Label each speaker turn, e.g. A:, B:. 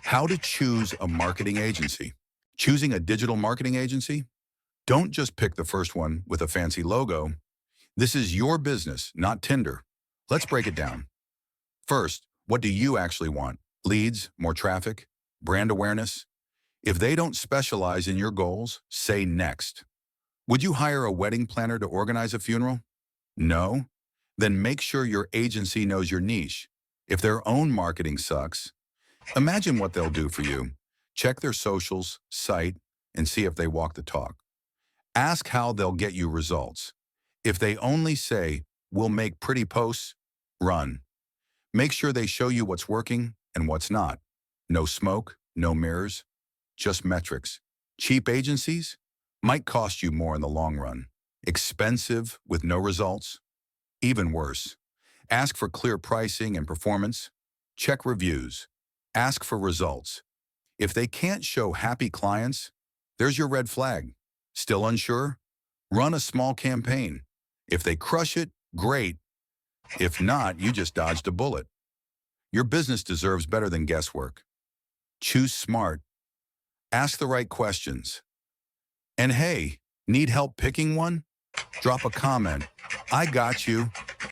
A: How to choose a marketing agency. Choosing a digital marketing agency? Don't just pick the first one with a fancy logo. This is your business, not Tinder. Let's break it down. First, what do you actually want? Leads, more traffic, brand awareness? If they don't specialize in your goals, say next. Would you hire a wedding planner to organize a funeral? No? Then make sure your agency knows your niche. If their own marketing sucks, imagine what they'll do for you. Check their socials, site, and see if they walk the talk. Ask how they'll get you results. If they only say, "We'll make pretty posts," run. Make sure they show you what's working and what's not. No smoke, no mirrors, just metrics. Cheap agencies might cost you more in the long run. Expensive with no results? Even worse. Ask for clear pricing and performance. Check reviews. Ask for results. If they can't show happy clients, there's your red flag. Still unsure? Run a small campaign. If they crush it, great. If not, you just dodged a bullet. Your business deserves better than guesswork. Choose smart. Ask the right questions. And hey, need help picking one? Drop a comment. I got you.